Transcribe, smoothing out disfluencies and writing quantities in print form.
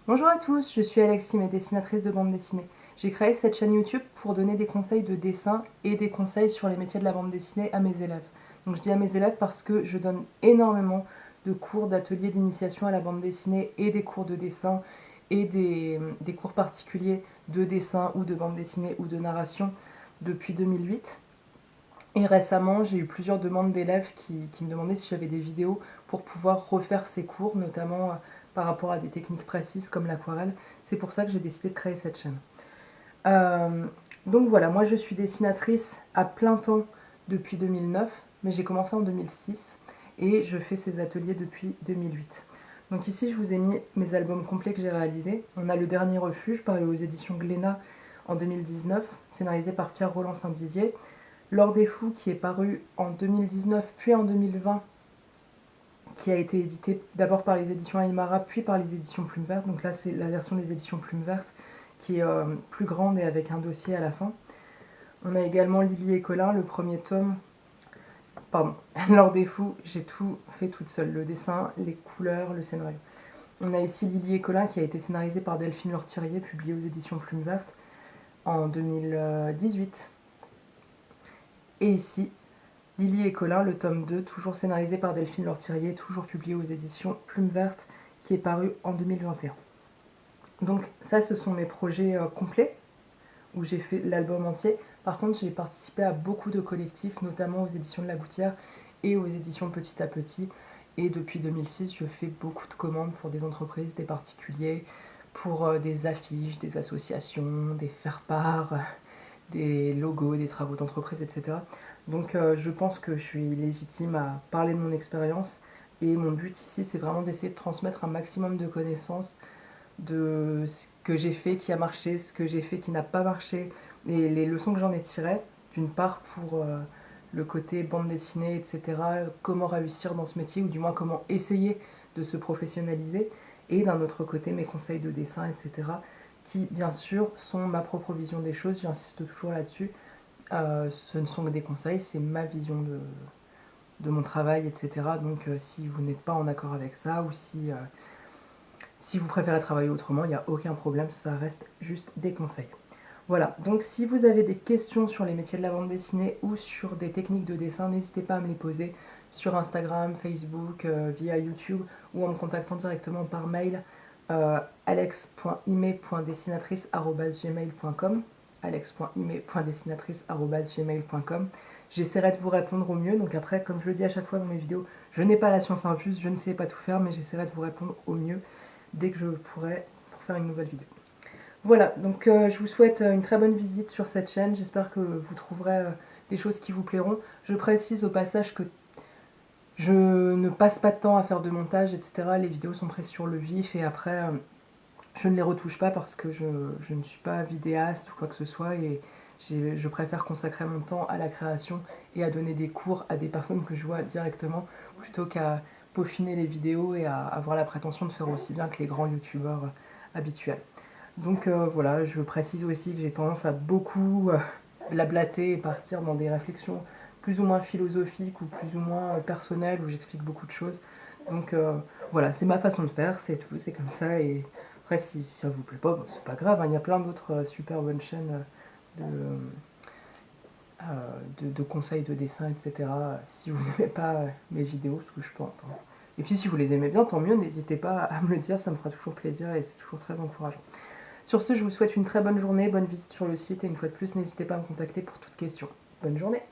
Bonjour à tous, je suis Alexime, dessinatrice de bande dessinée. J'ai créé cette chaîne YouTube pour donner des conseils de dessin et des conseils sur les métiers de la bande dessinée à mes élèves. Donc je dis à mes élèves parce que je donne énormément de cours, d'ateliers d'initiation à la bande dessinée et des cours de dessin et des cours particuliers de dessin ou de bande dessinée ou de narration depuis 2008. Et récemment, j'ai eu plusieurs demandes d'élèves qui me demandaient si j'avais des vidéos pour pouvoir refaire ces cours, notamment par rapport à des techniques précises comme l'aquarelle. C'est pour ça que j'ai décidé de créer cette chaîne. Euh, donc voilà, moi je suis dessinatrice à plein temps depuis 2009, mais j'ai commencé en 2006 et je fais ces ateliers depuis 2008. Donc ici je vous ai mis mes albums complets que j'ai réalisés. On a Le Dernier Refuge, paru aux éditions Glénat en 2019, scénarisé par Pierre Roland Saint-Dizier. L'Or des Fous qui est paru en 2019 puis en 2020, qui a été édité d'abord par les éditions Aymara puis par les éditions Plume Verte. Donc là c'est la version des éditions Plume Verte qui est plus grande et avec un dossier à la fin. On a également Lily et Colin, le premier tome. Pardon, L'Or des Fous, j'ai tout fait toute seule, le dessin, les couleurs, le scénario. On a ici Lily et Colin qui a été scénarisé par Delphine Lortirier, publié aux éditions Plume Verte en 2018. Et ici, Lily et Colin, le tome 2, toujours scénarisé par Delphine Lortirier, toujours publié aux éditions Plume Verte, qui est paru en 2021. Donc ça, ce sont mes projets complets, où j'ai fait l'album entier. Par contre, j'ai participé à beaucoup de collectifs, notamment aux éditions de La Gouttière et aux éditions Petit à Petit. Et depuis 2006, je fais beaucoup de commandes pour des entreprises, des particuliers, pour des affiches, des associations, des faire-part, des logos, des travaux d'entreprise, etc. Donc je pense que je suis légitime à parler de mon expérience. Et mon but ici, c'est vraiment d'essayer de transmettre un maximum de connaissances de ce que j'ai fait qui a marché, ce que j'ai fait qui n'a pas marché, et les leçons que j'en ai tirées, d'une part pour le côté bande dessinée, etc., comment réussir dans ce métier, ou du moins comment essayer de se professionnaliser, et d'un autre côté mes conseils de dessin, etc., qui bien sûr sont ma propre vision des choses, j'insiste toujours là-dessus. Ce ne sont que des conseils, c'est ma vision de mon travail, etc. Donc si vous n'êtes pas en accord avec ça, ou si vous préférez travailler autrement, il n'y a aucun problème, ça reste juste des conseils. Voilà, donc si vous avez des questions sur les métiers de la bande dessinée ou sur des techniques de dessin, n'hésitez pas à me les poser sur Instagram, Facebook, via YouTube, ou en me contactant directement par mail, alex.ime.dessinatrice@gmail.com, alex.ime.dessinatrice@gmail.com. J'essaierai de vous répondre au mieux. Donc après, comme je le dis à chaque fois dans mes vidéos, je n'ai pas la science infuse, je ne sais pas tout faire, mais j'essaierai de vous répondre au mieux dès que je pourrai pour faire une nouvelle vidéo. Voilà, donc je vous souhaite une très bonne visite sur cette chaîne. J'espère que vous trouverez des choses qui vous plairont. Je précise au passage que je ne passe pas de temps à faire de montage, etc. Les vidéos sont prises sur le vif et après je ne les retouche pas parce que je ne suis pas vidéaste ou quoi que ce soit, et je préfère consacrer mon temps à la création et à donner des cours à des personnes que je vois directement plutôt qu'à peaufiner les vidéos et à avoir la prétention de faire aussi bien que les grands youtubeurs habituels. Donc voilà, je précise aussi que j'ai tendance à beaucoup blablater et partir dans des réflexions plus ou moins philosophiques ou plus ou moins personnelles où j'explique beaucoup de choses. Donc voilà, c'est ma façon de faire, c'est tout, c'est comme ça. Et après, si ça vous plaît pas, bon, c'est pas grave, hein, il y a plein d'autres super bonnes chaînes de, de conseils de dessin, etc. Si vous n'aimez pas mes vidéos, ce que je peux entendre. Et puis si vous les aimez bien, tant mieux, n'hésitez pas à me le dire, ça me fera toujours plaisir et c'est toujours très encourageant. Sur ce, je vous souhaite une très bonne journée, bonne visite sur le site, et une fois de plus, n'hésitez pas à me contacter pour toute question. Bonne journée!